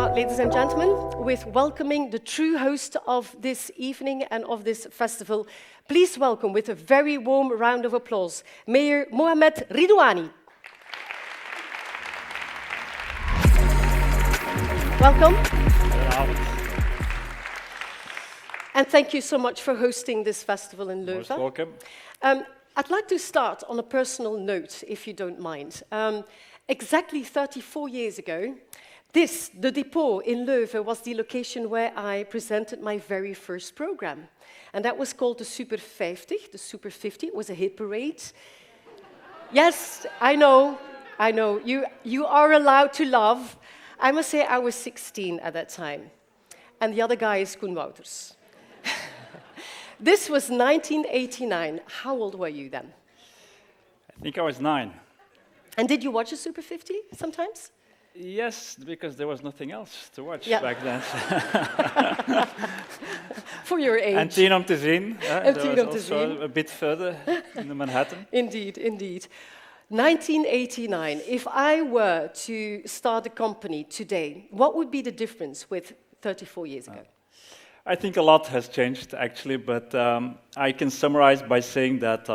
start, ladies and gentlemen, with welcoming the true host of this evening and of this festival. Please welcome with a very warm round of applause, Mayor Mohamed Ridouani. Welcome. And thank you so much for hosting this festival in Leuven. Most welcome. I'd like to start on a personal note, if you don't mind. Exactly 34 years ago, the depot in Leuven was the location where I presented my very first program. And that was called the Super 50, the Super 50. It was a hit parade. Yes, I know. You are allowed to laugh. I must say I was 16 at that time. And the other guy is Koen Wouters. This was 1989. How old were you then? I think I was 9. And did you watch a Super 50 sometimes? Yes, because there was nothing else to watch back then. For your age. En tien om te zien. En tien om te zien. A bit further in Manhattan. Indeed, indeed. 1989. If I were to start a company today, what would be the difference with 34 years ago? I think a lot has changed, actually, but I can summarize by saying that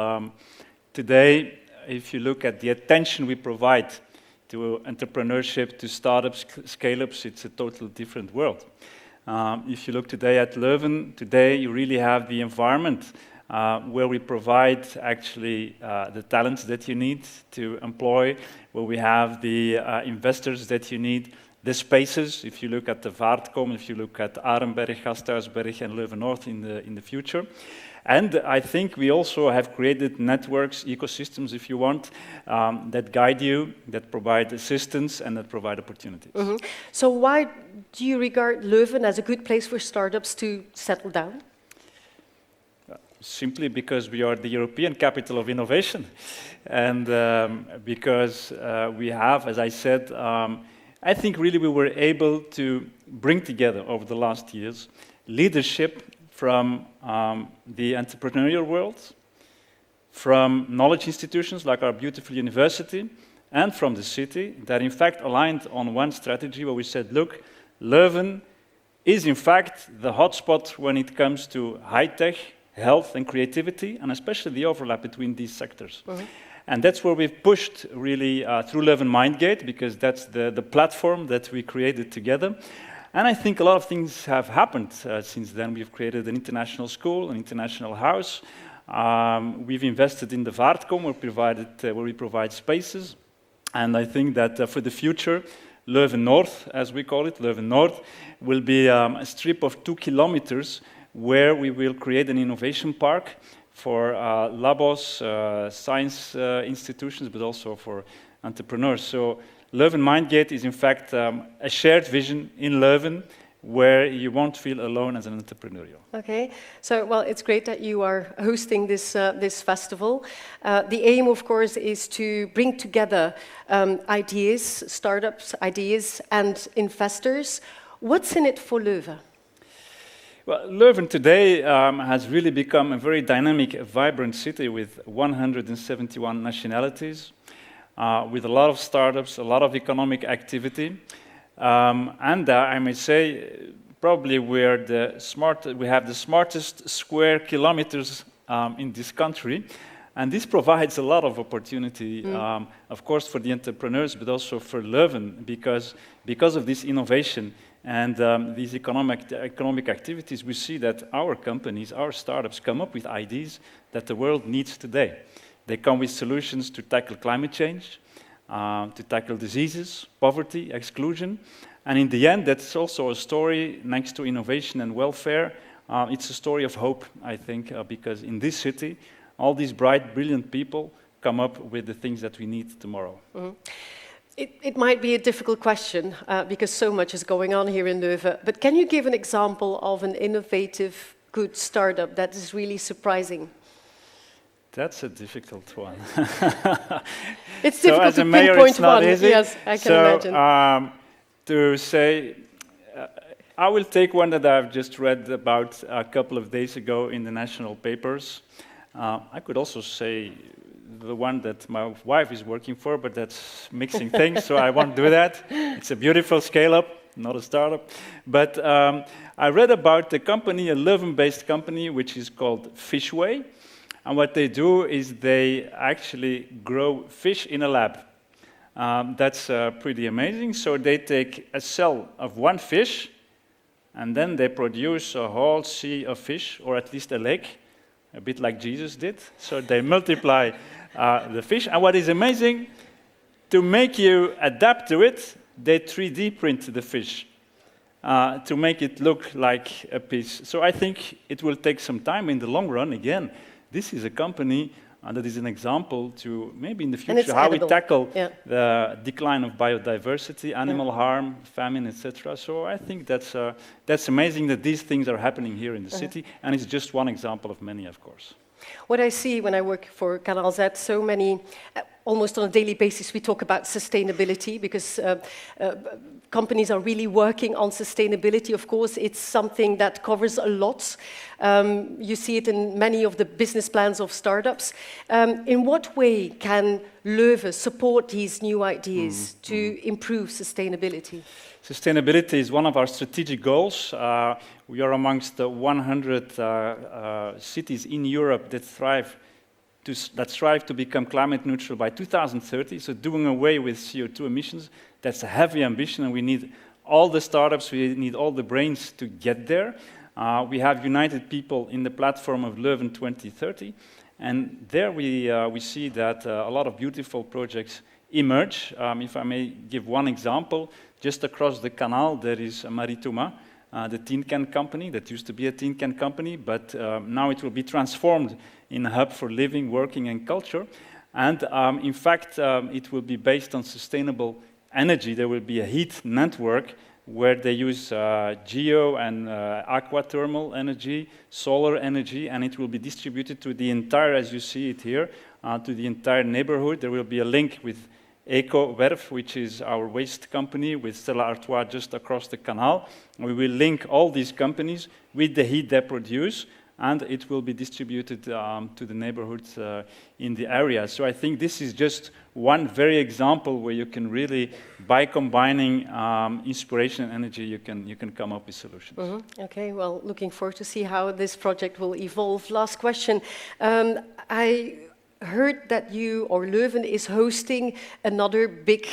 today, if you look at the attention we provide to entrepreneurship, to startups, scale-ups, it's a totally different world. If you look today at Leuven, today you really have the environment where we provide actually the talents that you need to employ, where we have the investors that you need, the spaces, if you look at the Vaartkom, if you look at Arenberg, Gasthuisberg and Leuven North in the future. And I think we also have created networks, ecosystems, if you want, that guide you, that provide assistance, and that provide opportunities. Mm-hmm. So why do you regard Leuven as a good place for startups to settle down? Simply because we are the European capital of innovation. And because we have, as I said, I think really we were able to bring together over the last years leadership from the entrepreneurial world, from knowledge institutions like our beautiful university, and from the city that in fact aligned on one strategy where we said, look, Leuven is in fact the hotspot when it comes to high-tech, health and creativity, and especially the overlap between these sectors. Mm-hmm. And that's where we've pushed really through Leuven Mindgate, because that's the platform that we created together. And I think a lot of things have happened since then. We've created an international school, an international house. We've invested in the Vaartkom, where we provide spaces. And I think that for the future, Leuven North, as we call it, Leuven North, will be a strip of 2 kilometers where we will create an innovation park for labos, science institutions, but also for entrepreneurs. So Leuven Mindgate is in fact a shared vision in Leuven where you won't feel alone as an entrepreneur. Okay, so well, it's great that you are hosting this festival. The aim, of course, is to bring together ideas, startups, ideas, and investors. What's in it for Leuven? Well, Leuven today has really become a very dynamic, vibrant city with 171 nationalities, with a lot of startups, a lot of economic activity. And I may say, probably we have the smartest square kilometers in this country. And this provides a lot of opportunity, of course, for the entrepreneurs, but also for Leuven, because of this innovation and these economic activities, we see that our companies, our startups, come up with ideas that the world needs today. They come with solutions to tackle climate change, to tackle diseases, poverty, exclusion. And in the end, that's also a story next to innovation and welfare. It's a story of hope, I think, because in this city, all these bright, brilliant people come up with the things that we need tomorrow. Mm-hmm. It might be a difficult question because so much is going on here in Leuven, but can you give an example of an innovative, good startup that is really surprising? That's a difficult one. It's difficult to pinpoint one. Easy. Yes, I can imagine. To say, I will take one that I've just read about a couple of days ago in the national papers. I could also say the one that my wife is working for, but that's mixing things, so I won't do that. It's a beautiful scale-up. not a startup. But I read about a company, a Leuven-based company, which is called Fishway. And what they do is they actually grow fish in a lab. That's pretty amazing. So they take a cell of one fish, and then they produce a whole sea of fish, or at least a lake, a bit like Jesus did. So they multiply the fish. And what is amazing, to make you adapt to it, they 3D print the fish to make it look like a piece. So I think it will take some time in the long run. Again, this is a company that is an example to maybe in the future how we tackle the decline of biodiversity, animal harm, famine, etc. So I think that's amazing that these things are happening here in the city, and it's just one example of many, of course. What I see when I work for Canal Z, so many, almost on a daily basis, we talk about sustainability because companies are really working on sustainability. Of course, it's something that covers a lot. You see it in many of the business plans of startups. In what way can Leuven support these new ideas to improve sustainability? Sustainability is one of our strategic goals. We are amongst the 100 cities in Europe that strive to become climate neutral by 2030, so doing away with CO2 emissions. That's a heavy ambition, and we need all the startups, we need all the brains to get there. We have united people in the platform of Leuven 2030, and there we see that a lot of beautiful projects emerge. If I may give one example, just across the canal there is Marituma, the tin can company that used to be a tin can company, but now it will be transformed in a hub for living, working and culture. And in fact, it will be based on sustainable energy. There will be a heat network where they use geo and aquathermal energy, solar energy, and it will be distributed to the entire, as you see it here, to the entire neighborhood. There will be a link with EcoWerf, which is our waste company, with Stella Artois just across the canal. We will link all these companies with the heat they produce, and it will be distributed to the neighborhoods in the area. So I think this is just one very example where you can really, by combining inspiration and energy, you can come up with solutions. Okay, well, looking forward to see how this project will evolve. Last question. I heard that you, or Leuven, is hosting another big,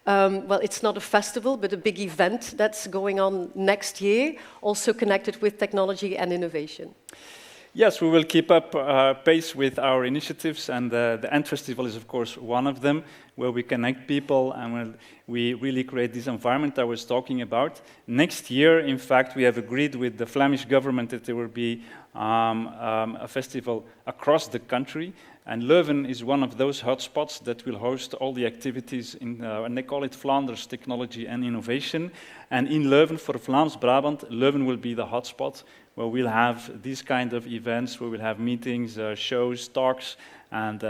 well, it's not a festival, but a big event that's going on next year, also connected with technology and innovation. Yes, we will keep up pace with our initiatives, and the Ant Festival is, of course, one of them, where we connect people and where we really create this environment I was talking about. Next year, in fact, we have agreed with the Flemish government that there will be a festival across the country, and Leuven is one of those hotspots that will host all the activities in, and they call it Flanders Technology and Innovation. And in Leuven, for Vlaams-Brabant, Leuven will be the hotspot, where we'll have these kind of events, where we'll have meetings, shows, talks, and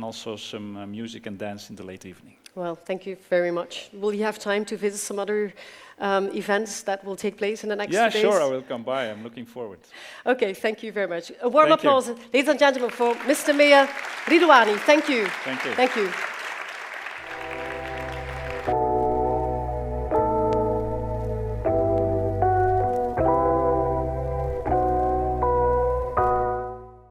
also some music and dance in the late evening. Well, thank you very much. Will you have time to visit some other events that will take place in the next few days? Yeah, sure, I will come by. I'm looking forward. Okay, thank you very much. A warm applause, ladies and gentlemen, for Mr. Mayor Ridouani. Thank you. Thank you. Thank you.